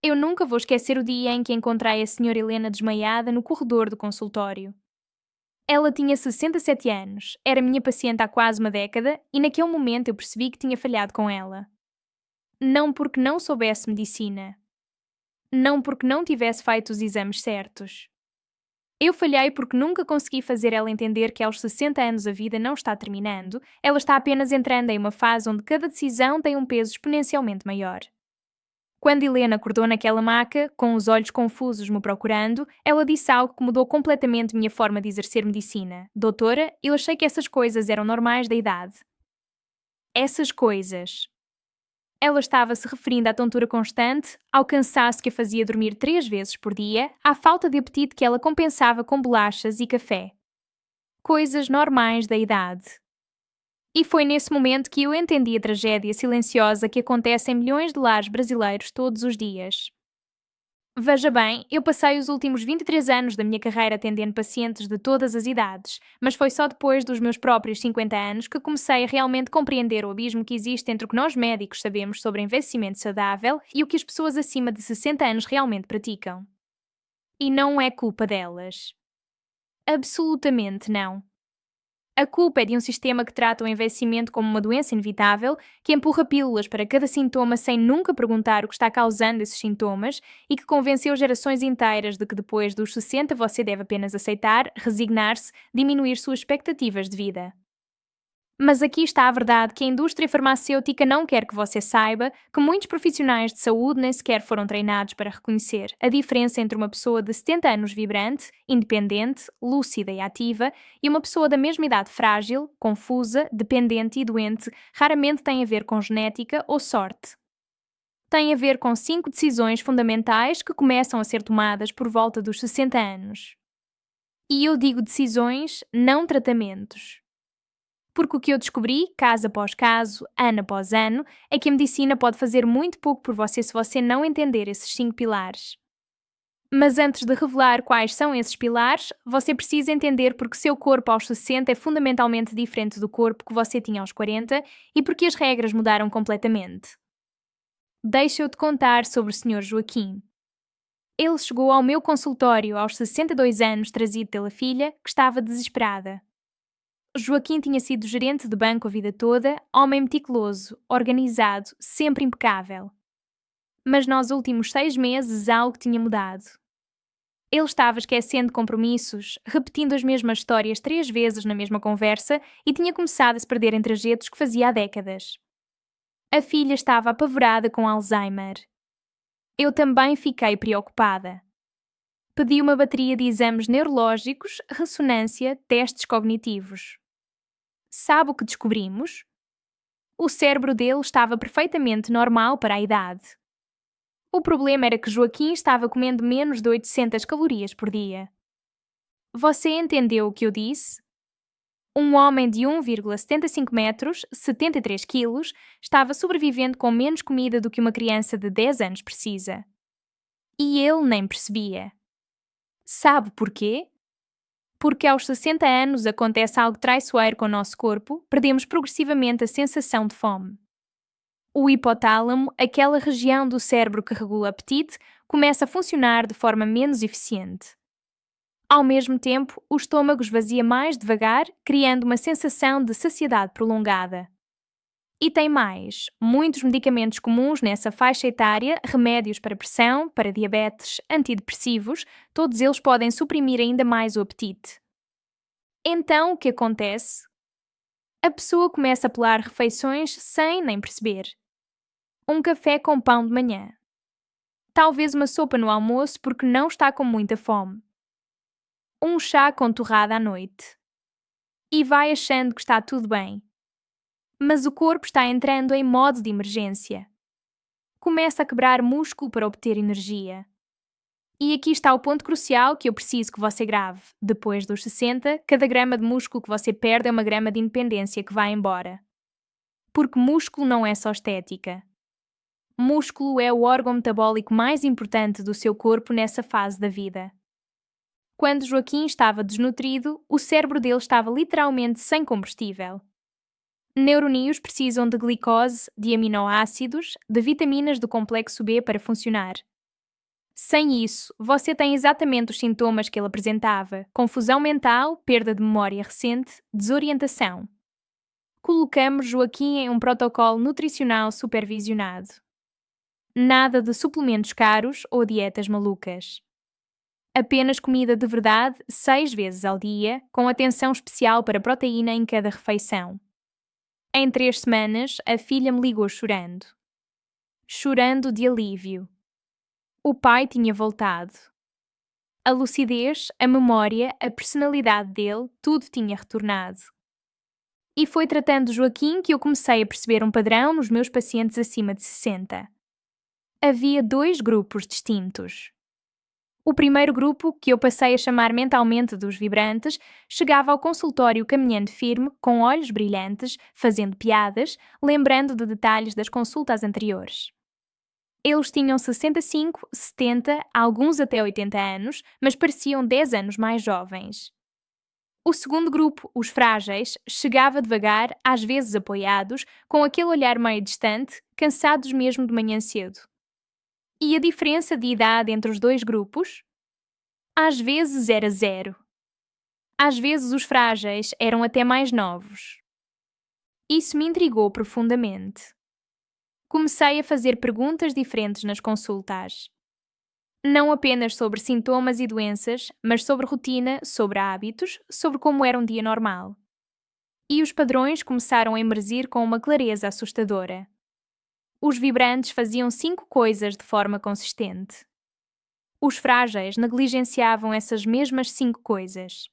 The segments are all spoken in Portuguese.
Eu nunca vou esquecer o dia em que encontrei a senhora Helena desmaiada no corredor do consultório. Ela tinha 67 anos, era minha paciente há quase uma década e naquele momento eu percebi que tinha falhado com ela. Não porque não soubesse medicina, não porque não tivesse feito os exames certos. Eu falhei porque nunca consegui fazer ela entender que aos 60 anos a vida não está terminando, ela está apenas entrando em uma fase onde cada decisão tem um peso exponencialmente maior. Quando Helena acordou naquela maca, com os olhos confusos me procurando, ela disse algo que mudou completamente minha forma de exercer medicina. Doutora, eu achei que essas coisas eram normais da idade. Essas coisas. Ela estava se referindo à tontura constante, ao cansaço que a fazia dormir 3 vezes por dia, à falta de apetite que ela compensava com bolachas e café. Coisas normais da idade. E foi nesse momento que eu entendi a tragédia silenciosa que acontece em milhões de lares brasileiros todos os dias. Veja bem, eu passei os últimos 23 anos da minha carreira atendendo pacientes de todas as idades, mas foi só depois dos meus próprios 50 anos que comecei a realmente compreender o abismo que existe entre o que nós médicos sabemos sobre envelhecimento saudável e o que as pessoas acima de 60 anos realmente praticam. E não é culpa delas. Absolutamente não. A culpa é de um sistema que trata o envelhecimento como uma doença inevitável, que empurra pílulas para cada sintoma sem nunca perguntar o que está causando esses sintomas e que convenceu gerações inteiras de que depois dos 60 você deve apenas aceitar, resignar-se, diminuir suas expectativas de vida. Mas aqui está a verdade que a indústria farmacêutica não quer que você saiba que muitos profissionais de saúde nem sequer foram treinados para reconhecer a diferença entre uma pessoa de 70 anos vibrante, independente, lúcida e ativa e uma pessoa da mesma idade frágil, confusa, dependente e doente raramente tem a ver com genética ou sorte. Tem a ver com 5 decisões fundamentais que começam a ser tomadas por volta dos 60 anos. E eu digo decisões, não tratamentos. Porque o que eu descobri, caso após caso, ano após ano, é que a medicina pode fazer muito pouco por você se você não entender esses 5 pilares. Mas antes de revelar quais são esses pilares, você precisa entender porque seu corpo aos 60 é fundamentalmente diferente do corpo que você tinha aos 40 e porque as regras mudaram completamente. Deixa eu te contar sobre o Sr. Joaquim. Ele chegou ao meu consultório aos 62 anos trazido pela filha, que estava desesperada. Joaquim tinha sido gerente de banco a vida toda, homem meticuloso, organizado, sempre impecável. Mas nos últimos 6 meses algo tinha mudado. Ele estava esquecendo compromissos, repetindo as mesmas histórias 3 vezes na mesma conversa e tinha começado a se perder em trajetos que fazia há décadas. A filha estava apavorada com Alzheimer. Eu também fiquei preocupada. Pedi uma bateria de exames neurológicos, ressonância, testes cognitivos. Sabe o que descobrimos? O cérebro dele estava perfeitamente normal para a idade. O problema era que Joaquim estava comendo menos de 800 calorias por dia. Você entendeu o que eu disse? Um homem de 1,75 metros, 73 quilos, estava sobrevivendo com menos comida do que uma criança de 10 anos precisa. E ele nem percebia. Sabe porquê? Porque aos 60 anos acontece algo traiçoeiro com o nosso corpo, perdemos progressivamente a sensação de fome. O hipotálamo, aquela região do cérebro que regula o apetite, começa a funcionar de forma menos eficiente. Ao mesmo tempo, o estômago esvazia mais devagar, criando uma sensação de saciedade prolongada. E tem mais, muitos medicamentos comuns nessa faixa etária, remédios para pressão, para diabetes, antidepressivos, todos eles podem suprimir ainda mais o apetite. Então, o que acontece? A pessoa começa a pular refeições sem nem perceber. Um café com pão de manhã. Talvez uma sopa no almoço porque não está com muita fome. Um chá com torrada à noite. E vai achando que está tudo bem. Mas o corpo está entrando em modo de emergência. Começa a quebrar músculo para obter energia. E aqui está o ponto crucial que eu preciso que você grave. Depois dos 60, cada grama de músculo que você perde é uma grama de independência que vai embora. Porque músculo não é só estética. Músculo é o órgão metabólico mais importante do seu corpo nessa fase da vida. Quando Joaquim estava desnutrido, o cérebro dele estava literalmente sem combustível. Neuronídeos precisam de glicose, de aminoácidos, de vitaminas do complexo B para funcionar. Sem isso, você tem exatamente os sintomas que ele apresentava: confusão mental, perda de memória recente, desorientação. Colocamos Joaquim em um protocolo nutricional supervisionado. Nada de suplementos caros ou dietas malucas. Apenas comida de verdade 6 vezes ao dia, com atenção especial para proteína em cada refeição. Em 3 semanas, a filha me ligou chorando. Chorando de alívio. O pai tinha voltado. A lucidez, a memória, a personalidade dele, tudo tinha retornado. E foi tratando Joaquim que eu comecei a perceber um padrão nos meus pacientes acima de 60. Havia 2 grupos distintos. O primeiro grupo, que eu passei a chamar mentalmente dos vibrantes, chegava ao consultório caminhando firme, com olhos brilhantes, fazendo piadas, lembrando de detalhes das consultas anteriores. Eles tinham 65, 70, alguns até 80 anos, mas pareciam 10 anos mais jovens. O segundo grupo, os frágeis, chegava devagar, às vezes apoiados, com aquele olhar meio distante, cansados mesmo de manhã cedo. E a diferença de idade entre os 2 grupos? Às vezes era 0. Às vezes os frágeis eram até mais novos. Isso me intrigou profundamente. Comecei a fazer perguntas diferentes nas consultas. Não apenas sobre sintomas e doenças, mas sobre rotina, sobre hábitos, sobre como era um dia normal. E os padrões começaram a emergir com uma clareza assustadora. Os vibrantes faziam 5 coisas de forma consistente. Os frágeis negligenciavam essas mesmas 5 coisas.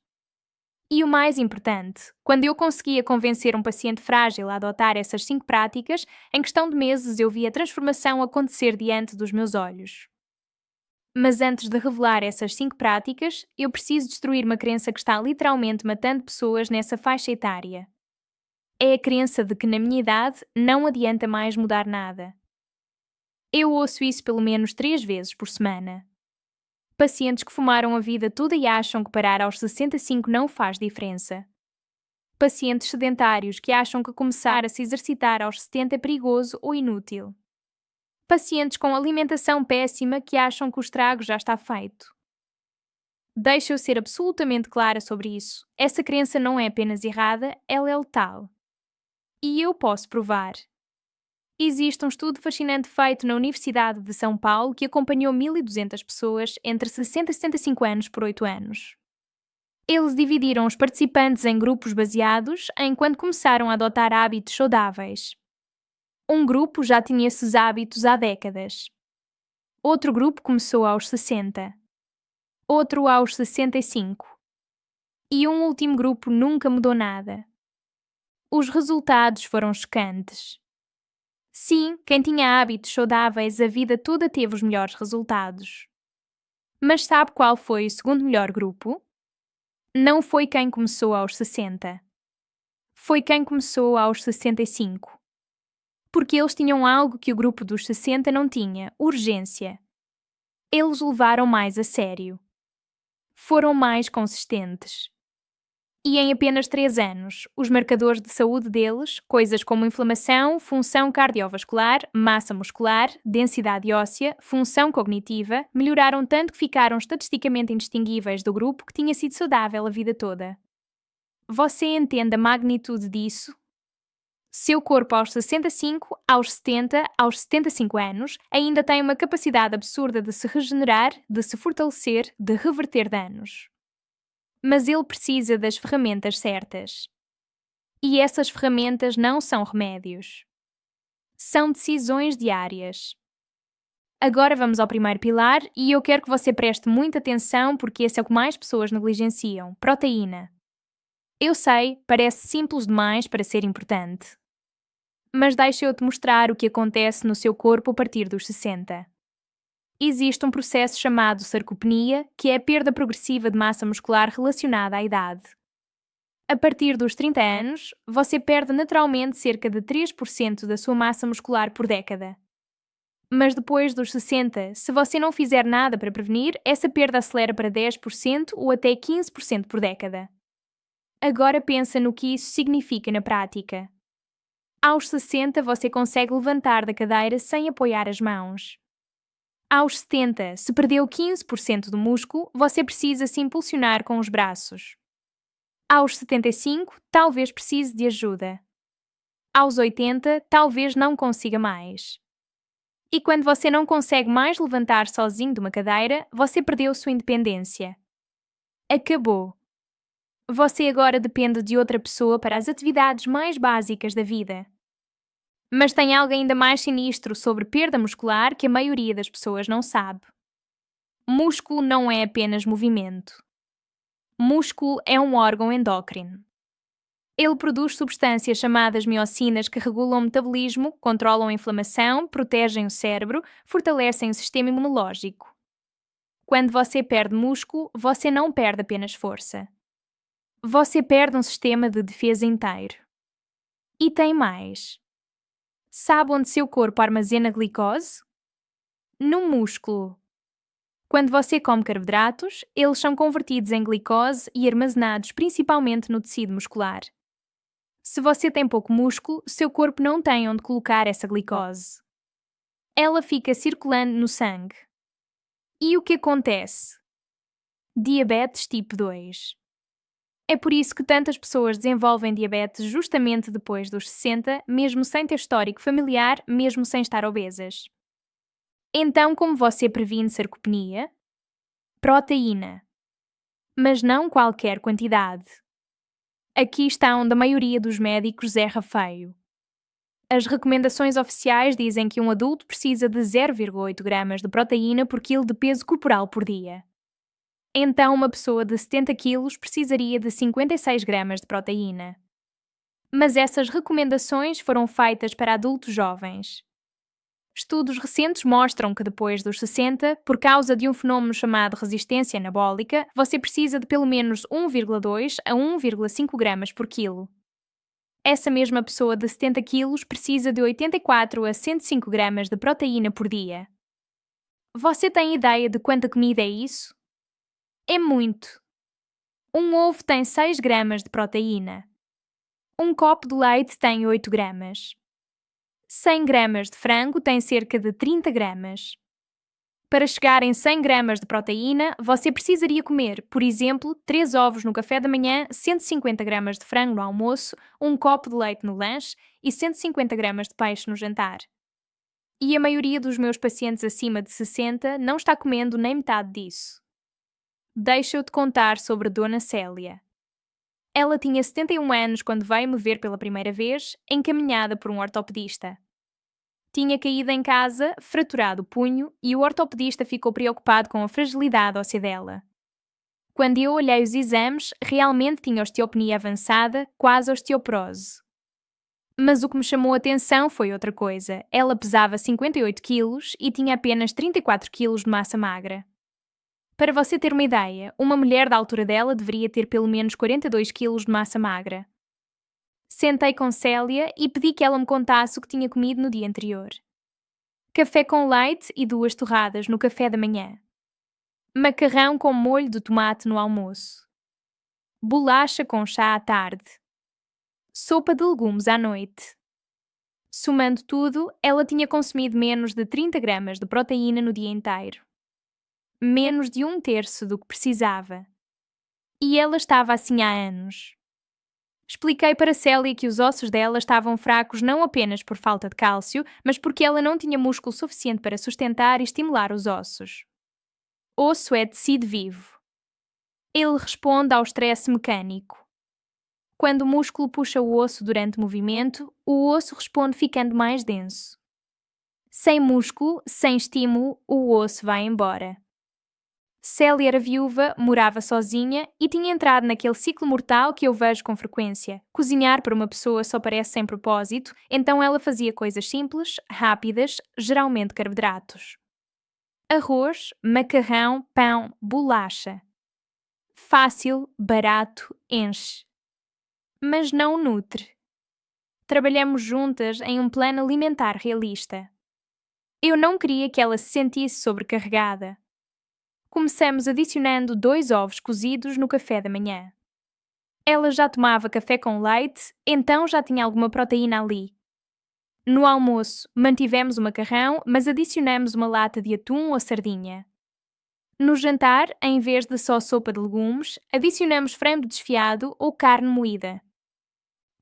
E o mais importante, quando eu conseguia convencer um paciente frágil a adotar essas 5 práticas, em questão de meses eu via a transformação acontecer diante dos meus olhos. Mas antes de revelar essas 5 práticas, eu preciso destruir uma crença que está literalmente matando pessoas nessa faixa etária. É a crença de que na minha idade não adianta mais mudar nada. Eu ouço isso pelo menos 3 vezes por semana. Pacientes que fumaram a vida toda e acham que parar aos 65 não faz diferença. Pacientes sedentários que acham que começar a se exercitar aos 70 é perigoso ou inútil. Pacientes com alimentação péssima que acham que o estrago já está feito. Deixa eu ser absolutamente clara sobre isso. Essa crença não é apenas errada, ela é letal. E eu posso provar. Existe um estudo fascinante feito na Universidade de São Paulo que acompanhou 1.200 pessoas entre 60 e 65 anos por 8 anos. Eles dividiram os participantes em grupos baseados em quando começaram a adotar hábitos saudáveis. Um grupo já tinha esses hábitos há décadas. Outro grupo começou aos 60. Outro aos 65. E um último grupo nunca mudou nada. Os resultados foram chocantes. Sim, quem tinha hábitos saudáveis a vida toda teve os melhores resultados. Mas sabe qual foi o segundo melhor grupo? Não foi quem começou aos 60. Foi quem começou aos 65. Porque eles tinham algo que o grupo dos 60 não tinha: urgência. Eles levaram mais a sério. Foram mais consistentes. E em apenas 3 anos, os marcadores de saúde deles, coisas como inflamação, função cardiovascular, massa muscular, densidade óssea, função cognitiva, melhoraram tanto que ficaram estatisticamente indistinguíveis do grupo que tinha sido saudável a vida toda. Você entende a magnitude disso? Seu corpo aos 65, aos 70, aos 75 anos, ainda tem uma capacidade absurda de se regenerar, de se fortalecer, de reverter danos. Mas ele precisa das ferramentas certas. E essas ferramentas não são remédios. São decisões diárias. Agora vamos ao primeiro pilar e eu quero que você preste muita atenção porque esse é o que mais pessoas negligenciam: proteína. Eu sei, parece simples demais para ser importante. Mas deixa eu te mostrar o que acontece no seu corpo a partir dos 60. Existe um processo chamado sarcopenia, que é a perda progressiva de massa muscular relacionada à idade. A partir dos 30 anos, você perde naturalmente cerca de 3% da sua massa muscular por década. Mas depois dos 60, se você não fizer nada para prevenir, essa perda acelera para 10% ou até 15% por década. Agora pensa no que isso significa na prática. Aos 60, você consegue levantar da cadeira sem apoiar as mãos. Aos 70, se perdeu 15% do músculo, você precisa se impulsionar com os braços. Aos 75, talvez precise de ajuda. Aos 80, talvez não consiga mais. E quando você não consegue mais levantar sozinho de uma cadeira, você perdeu sua independência. Acabou. Você agora depende de outra pessoa para as atividades mais básicas da vida. Mas tem algo ainda mais sinistro sobre perda muscular que a maioria das pessoas não sabe. Músculo não é apenas movimento. Músculo é um órgão endócrino. Ele produz substâncias chamadas miocinas que regulam o metabolismo, controlam a inflamação, protegem o cérebro, fortalecem o sistema imunológico. Quando você perde músculo, você não perde apenas força. Você perde um sistema de defesa inteiro. E tem mais. Sabe onde seu corpo armazena glicose? No músculo. Quando você come carboidratos, eles são convertidos em glicose e armazenados principalmente no tecido muscular. Se você tem pouco músculo, seu corpo não tem onde colocar essa glicose. Ela fica circulando no sangue. E o que acontece? Diabetes tipo 2. É por isso que tantas pessoas desenvolvem diabetes justamente depois dos 60, mesmo sem ter histórico familiar, mesmo sem estar obesas. Então, como você previne sarcopenia? Proteína. Mas não qualquer quantidade. Aqui está onde a maioria dos médicos erra feio. As recomendações oficiais dizem que um adulto precisa de 0,8 gramas de proteína por quilo de peso corporal por dia. Então, uma pessoa de 70 quilos precisaria de 56 gramas de proteína. Mas essas recomendações foram feitas para adultos jovens. Estudos recentes mostram que depois dos 60, por causa de um fenómeno chamado resistência anabólica, você precisa de pelo menos 1,2 a 1,5 gramas por quilo. Essa mesma pessoa de 70 quilos precisa de 84 a 105 gramas de proteína por dia. Você tem ideia de quanta comida é isso? É muito. Um ovo tem 6 gramas de proteína. Um copo de leite tem 8 gramas. 100 gramas de frango tem cerca de 30 gramas. Para chegar em 100 gramas de proteína, você precisaria comer, por exemplo, 3 ovos no café da manhã, 150 gramas de frango no almoço, um copo de leite no lanche e 150 gramas de peixe no jantar. E a maioria dos meus pacientes acima de 60 não está comendo nem metade disso. Deixa eu te contar sobre Dona Célia. Ela tinha 71 anos quando veio me ver pela primeira vez, encaminhada por um ortopedista. Tinha caído em casa, fraturado o punho, e o ortopedista ficou preocupado com a fragilidade óssea dela. Quando eu olhei os exames, realmente tinha osteopenia avançada, quase osteoporose. Mas o que me chamou a atenção foi outra coisa. Ela pesava 58 quilos e tinha apenas 34 quilos de massa magra. Para você ter uma ideia, uma mulher da altura dela deveria ter pelo menos 42 quilos de massa magra. Sentei com Célia e pedi que ela me contasse o que tinha comido no dia anterior. Café com leite e 2 torradas no café da manhã. Macarrão com molho de tomate no almoço. Bolacha com chá à tarde. Sopa de legumes à noite. Somando tudo, ela tinha consumido menos de 30 gramas de proteína no dia inteiro. Menos de 1/3 do que precisava. E ela estava assim há anos. Expliquei para Célia que os ossos dela estavam fracos não apenas por falta de cálcio, mas porque ela não tinha músculo suficiente para sustentar e estimular os ossos. Osso é tecido vivo. Ele responde ao estresse mecânico. Quando o músculo puxa o osso durante o movimento, o osso responde ficando mais denso. Sem músculo, sem estímulo, o osso vai embora. Célia era viúva, morava sozinha e tinha entrado naquele ciclo mortal que eu vejo com frequência. Cozinhar para uma pessoa só parece sem propósito, então ela fazia coisas simples, rápidas, geralmente carboidratos. Arroz, macarrão, pão, bolacha. Fácil, barato, enche. Mas não nutre. Trabalhamos juntas em um plano alimentar realista. Eu não queria que ela se sentisse sobrecarregada. Começamos adicionando 2 ovos cozidos no café da manhã. Ela já tomava café com leite, então já tinha alguma proteína ali. No almoço, mantivemos o macarrão, mas adicionamos uma lata de atum ou sardinha. No jantar, em vez de só sopa de legumes, adicionamos frango desfiado ou carne moída.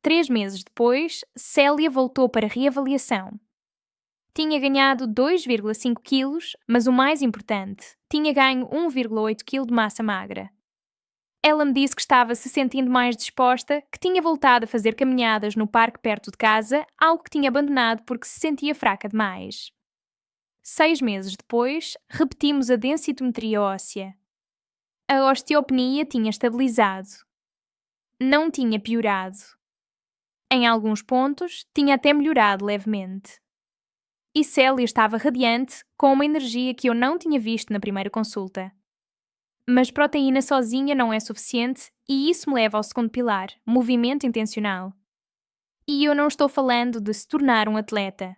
3 meses depois, Célia voltou para reavaliação. Tinha ganhado 2,5 quilos, mas o mais importante, tinha ganho 1,8 kg de massa magra. Ela me disse que estava se sentindo mais disposta, que tinha voltado a fazer caminhadas no parque perto de casa, algo que tinha abandonado porque se sentia fraca demais. 6 meses depois, repetimos a densitometria óssea. A osteopenia tinha estabilizado. Não tinha piorado. Em alguns pontos, tinha até melhorado levemente. E Célia estava radiante, com uma energia que eu não tinha visto na primeira consulta. Mas proteína sozinha não é suficiente e isso me leva ao segundo pilar, movimento intencional. E eu não estou falando de se tornar um atleta.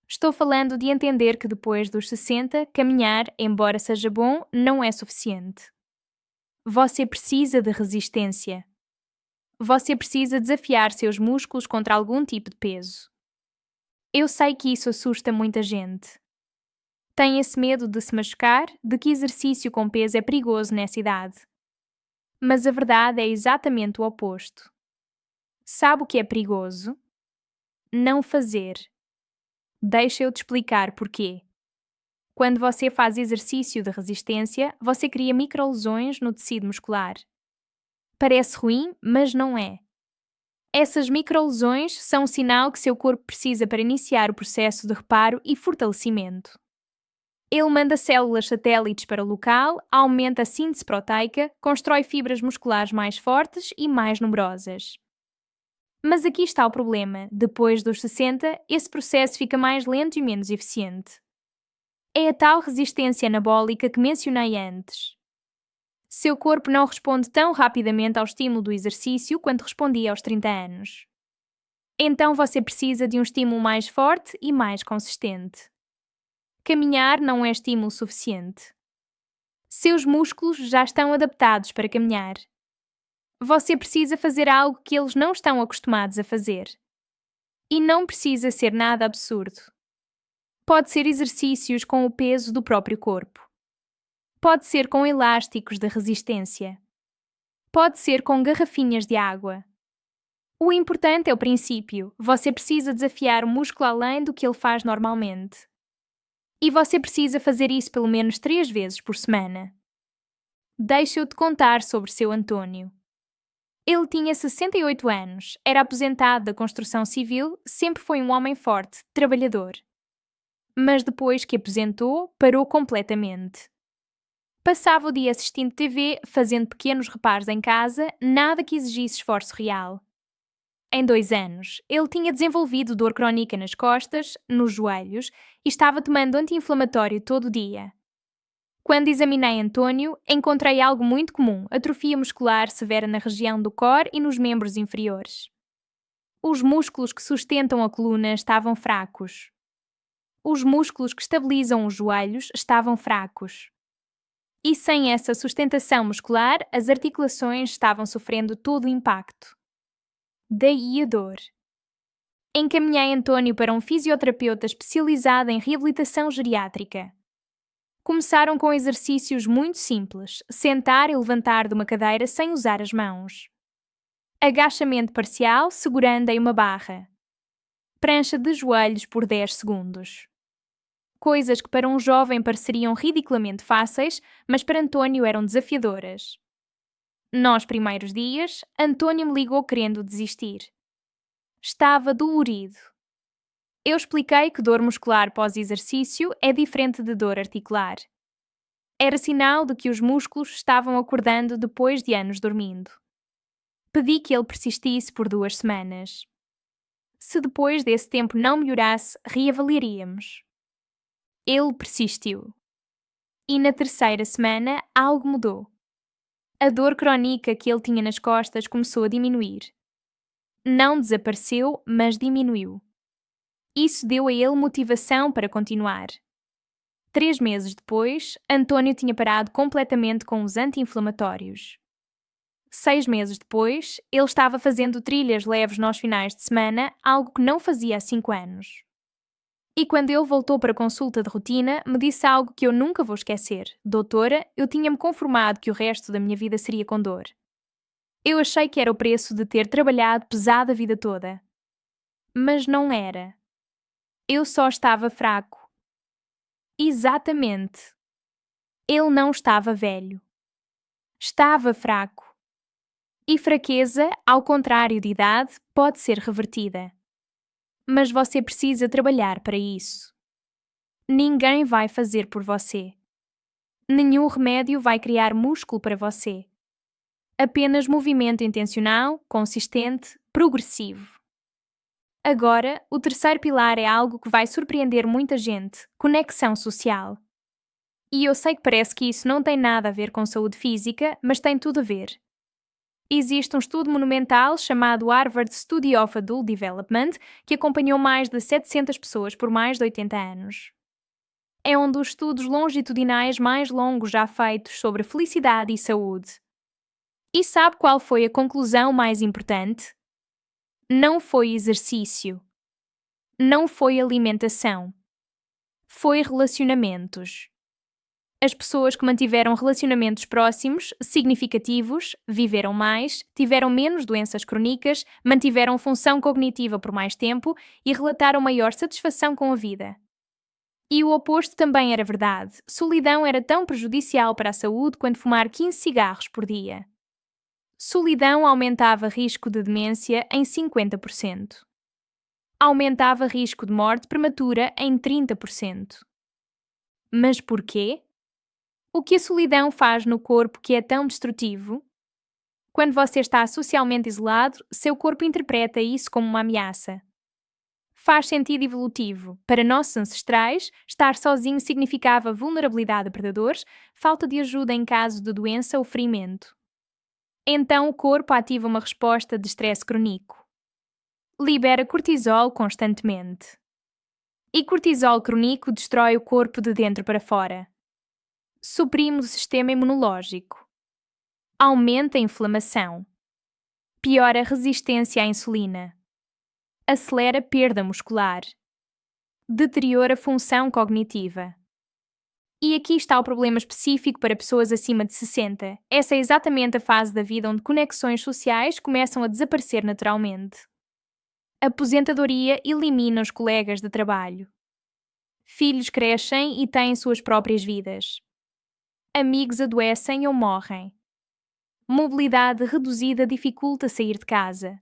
Estou falando de entender que depois dos 60, caminhar, embora seja bom, não é suficiente. Você precisa de resistência. Você precisa desafiar seus músculos contra algum tipo de peso. Eu sei que isso assusta muita gente. Tem esse medo de se machucar, de que exercício com peso é perigoso nessa idade. Mas a verdade é exatamente o oposto. Sabe o que é perigoso? Não fazer. Deixa eu te explicar porquê. Quando você faz exercício de resistência, você cria microlesões no tecido muscular. Parece ruim, mas não é. Essas microlesões são um sinal que seu corpo precisa para iniciar o processo de reparo e fortalecimento. Ele manda células satélites para o local, aumenta a síntese proteica, constrói fibras musculares mais fortes e mais numerosas. Mas aqui está o problema: depois dos 60, esse processo fica mais lento e menos eficiente. É a tal resistência anabólica que mencionei antes. Seu corpo não responde tão rapidamente ao estímulo do exercício quanto respondia aos 30 anos. Então você precisa de um estímulo mais forte e mais consistente. Caminhar não é estímulo suficiente. Seus músculos já estão adaptados para caminhar. Você precisa fazer algo que eles não estão acostumados a fazer. E não precisa ser nada absurdo. Pode ser exercícios com o peso do próprio corpo. Pode ser com elásticos de resistência. Pode ser com garrafinhas de água. O importante é o princípio. Você precisa desafiar o músculo além do que ele faz normalmente. E você precisa fazer isso pelo menos 3 vezes por semana. Deixa-eu-te contar sobre seu Antônio. Ele tinha 68 anos, era aposentado da construção civil, sempre foi um homem forte, trabalhador. Mas depois que aposentou, parou completamente. Passava o dia assistindo TV, fazendo pequenos reparos em casa, nada que exigisse esforço real. Em 2 anos, ele tinha desenvolvido dor crónica nas costas, nos joelhos e estava tomando anti-inflamatório todo o dia. Quando examinei Antônio, encontrei algo muito comum: atrofia muscular severa na região do core e nos membros inferiores. Os músculos que sustentam a coluna estavam fracos. Os músculos que estabilizam os joelhos estavam fracos. E sem essa sustentação muscular, as articulações estavam sofrendo todo o impacto. Daí a dor. Encaminhei Antônio para um fisioterapeuta especializado em reabilitação geriátrica. Começaram com exercícios muito simples: sentar e levantar de uma cadeira sem usar as mãos. Agachamento parcial segurando em uma barra. Prancha de joelhos por 10 segundos. Coisas que para um jovem pareceriam ridiculamente fáceis, mas para Antônio eram desafiadoras. Nos primeiros dias, Antônio me ligou querendo desistir. Estava dolorido. Eu expliquei que dor muscular pós-exercício é diferente de dor articular. Era sinal de que os músculos estavam acordando depois de anos dormindo. Pedi que ele persistisse por 2 semanas. Se depois desse tempo não melhorasse, reavaliaríamos. Ele persistiu. E na 3ª semana, algo mudou. A dor crónica que ele tinha nas costas começou a diminuir. Não desapareceu, mas diminuiu. Isso deu a ele motivação para continuar. 3 meses depois, Antônio tinha parado completamente com os anti-inflamatórios. 6 meses depois, ele estava fazendo trilhas leves nos finais de semana, algo que não fazia há 5 anos. E quando ele voltou para a consulta de rotina, me disse algo que eu nunca vou esquecer. Doutora, eu tinha-me conformado que o resto da minha vida seria com dor. Eu achei que era o preço de ter trabalhado pesado a vida toda. Mas não era. Eu só estava fraco. Exatamente. Ele não estava velho. Estava fraco. E fraqueza, ao contrário de idade, pode ser revertida. Mas você precisa trabalhar para isso. Ninguém vai fazer por você. Nenhum remédio vai criar músculo para você. Apenas movimento intencional, consistente, progressivo. Agora, o terceiro pilar é algo que vai surpreender muita gente: conexão social. E eu sei que parece que isso não tem nada a ver com saúde física, mas tem tudo a ver. Existe um estudo monumental chamado Harvard Study of Adult Development que acompanhou mais de 700 pessoas por mais de 80 anos. É um dos estudos longitudinais mais longos já feitos sobre felicidade e saúde. E sabe qual foi a conclusão mais importante? Não foi exercício. Não foi alimentação. Foi relacionamentos. As pessoas que mantiveram relacionamentos próximos, significativos, viveram mais, tiveram menos doenças crónicas, mantiveram função cognitiva por mais tempo e relataram maior satisfação com a vida. E o oposto também era verdade. Solidão era tão prejudicial para a saúde quanto fumar 15 cigarros por dia. Solidão aumentava risco de demência em 50%. Aumentava risco de morte prematura em 30%. Mas porquê? O que a solidão faz no corpo que é tão destrutivo? Quando você está socialmente isolado, seu corpo interpreta isso como uma ameaça. Faz sentido evolutivo. Para nossos ancestrais, estar sozinho significava vulnerabilidade a predadores, falta de ajuda em caso de doença ou ferimento. Então o corpo ativa uma resposta de estresse crónico. Libera cortisol constantemente. E cortisol crónico destrói o corpo de dentro para fora. Suprime o sistema imunológico. Aumenta a inflamação. Piora a resistência à insulina. Acelera a perda muscular. Deteriora a função cognitiva. E aqui está o problema específico para pessoas acima de 60. Essa é exatamente a fase da vida onde conexões sociais começam a desaparecer naturalmente. A aposentadoria elimina os colegas de trabalho. Filhos crescem e têm suas próprias vidas. Amigos adoecem ou morrem. Mobilidade reduzida dificulta sair de casa.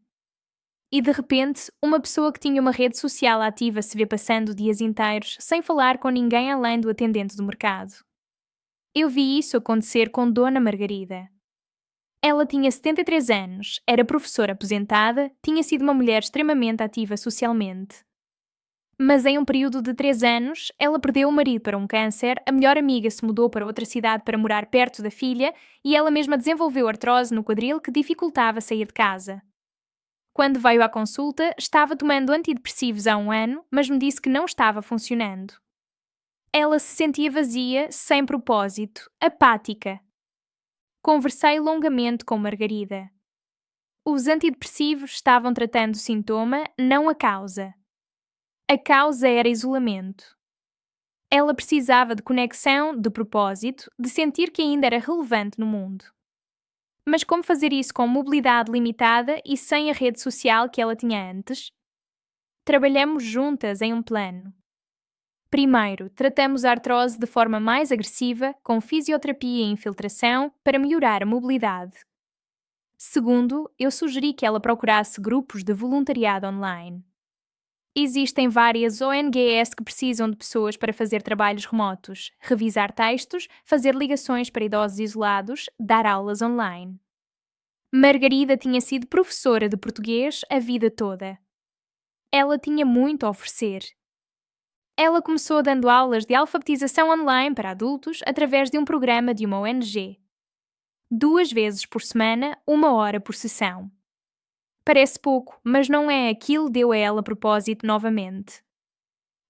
E de repente, uma pessoa que tinha uma rede social ativa se vê passando dias inteiros sem falar com ninguém além do atendente do mercado. Eu vi isso acontecer com Dona Margarida. Ela tinha 73 anos, era professora aposentada, tinha sido uma mulher extremamente ativa socialmente. Mas em um período de 3 anos, ela perdeu o marido para um câncer, a melhor amiga se mudou para outra cidade para morar perto da filha e ela mesma desenvolveu artrose no quadril que dificultava sair de casa. Quando veio à consulta, estava tomando antidepressivos há 1 ano, mas me disse que não estava funcionando. Ela se sentia vazia, sem propósito, apática. Conversei longamente com Margarida. Os antidepressivos estavam tratando o sintoma, não a causa. A causa era isolamento. Ela precisava de conexão, de propósito, de sentir que ainda era relevante no mundo. Mas como fazer isso com mobilidade limitada e sem a rede social que ela tinha antes? Trabalhamos juntas em um plano. Primeiro, tratamos a artrose de forma mais agressiva, com fisioterapia e infiltração, para melhorar a mobilidade. Segundo, eu sugeri que ela procurasse grupos de voluntariado online. Existem várias ONGs que precisam de pessoas para fazer trabalhos remotos, revisar textos, fazer ligações para idosos isolados, dar aulas online. Margarida tinha sido professora de português a vida toda. Ela tinha muito a oferecer. Ela começou dando aulas de alfabetização online para adultos através de um programa de uma ONG. 2 vezes por semana, 1 hora por sessão. Parece pouco, mas não é, aquilo deu a ela propósito novamente.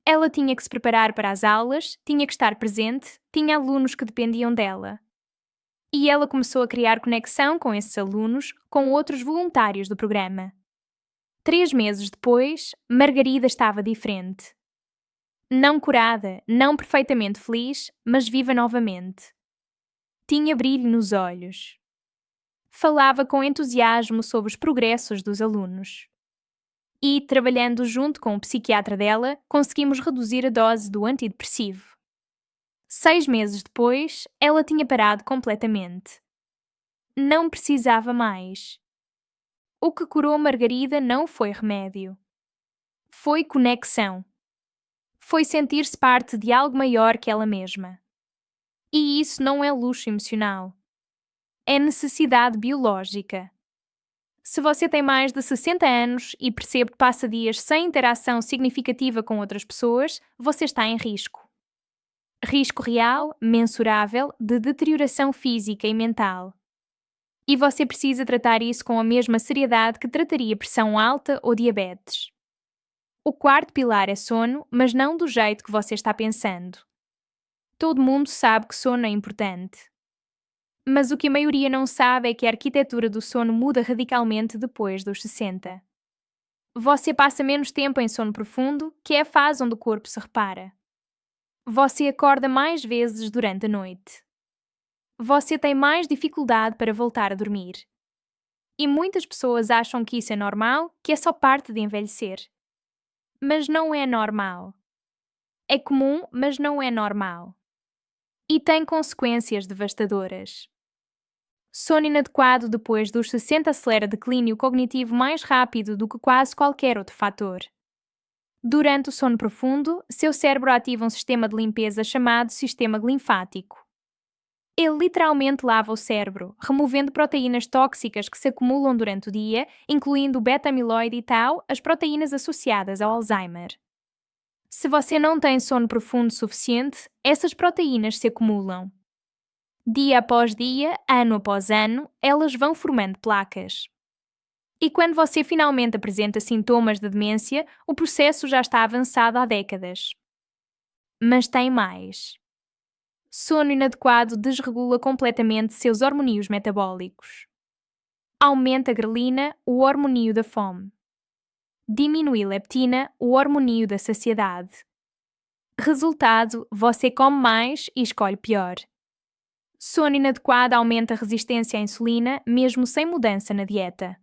Ela tinha que se preparar para as aulas, tinha que estar presente, tinha alunos que dependiam dela. E ela começou a criar conexão com esses alunos, com outros voluntários do programa. 3 meses depois, Margarida estava diferente. Não curada, não perfeitamente feliz, mas viva novamente. Tinha brilho nos olhos. Falava com entusiasmo sobre os progressos dos alunos. E, trabalhando junto com o psiquiatra dela, conseguimos reduzir a dose do antidepressivo. 6 meses depois, ela tinha parado completamente. Não precisava mais. O que curou Margarida não foi remédio. Foi conexão. Foi sentir-se parte de algo maior que ela mesma. E isso não é luxo emocional. É necessidade biológica. Se você tem mais de 60 anos e percebe que passa dias sem interação significativa com outras pessoas, você está em risco. Risco real, mensurável, de deterioração física e mental. E você precisa tratar isso com a mesma seriedade que trataria pressão alta ou diabetes. O quarto pilar é sono, mas não do jeito que você está pensando. Todo mundo sabe que sono é importante. Mas o que a maioria não sabe é que a arquitetura do sono muda radicalmente depois dos 60. Você passa menos tempo em sono profundo, que é a fase onde o corpo se repara. Você acorda mais vezes durante a noite. Você tem mais dificuldade para voltar a dormir. E muitas pessoas acham que isso é normal, que é só parte de envelhecer. Mas não é normal. É comum, mas não é normal. E tem consequências devastadoras. Sono inadequado depois dos 60 acelera declínio cognitivo mais rápido do que quase qualquer outro fator. Durante o sono profundo, seu cérebro ativa um sistema de limpeza chamado sistema linfático. Ele literalmente lava o cérebro, removendo proteínas tóxicas que se acumulam durante o dia, incluindo o beta-amiloide e tau, as proteínas associadas ao Alzheimer. Se você não tem sono profundo suficiente, essas proteínas se acumulam. Dia após dia, ano após ano, elas vão formando placas. E quando você finalmente apresenta sintomas de demência, o processo já está avançado há décadas. Mas tem mais. Sono inadequado desregula completamente seus hormônios metabólicos. Aumenta a grelina, o hormônio da fome. Diminui a leptina, o hormônio da saciedade. Resultado, você come mais e escolhe pior. Sono inadequado aumenta a resistência à insulina, mesmo sem mudança na dieta.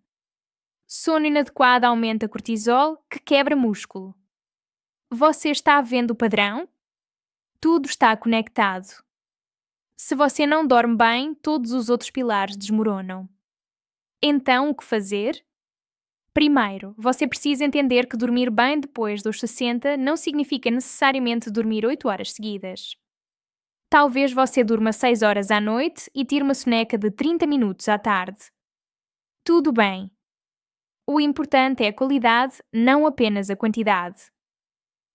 Sono inadequado aumenta cortisol, que quebra músculo. Você está vendo o padrão? Tudo está conectado. Se você não dorme bem, todos os outros pilares desmoronam. Então, o que fazer? Primeiro, você precisa entender que dormir bem depois dos 60 não significa necessariamente dormir 8 horas seguidas. Talvez você durma 6 horas à noite e tire uma soneca de 30 minutos à tarde. Tudo bem. O importante é a qualidade, não apenas a quantidade.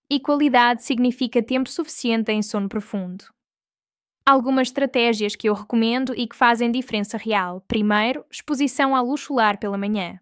E qualidade significa tempo suficiente em sono profundo. Algumas estratégias que eu recomendo e que fazem diferença real. Primeiro, exposição à luz solar pela manhã.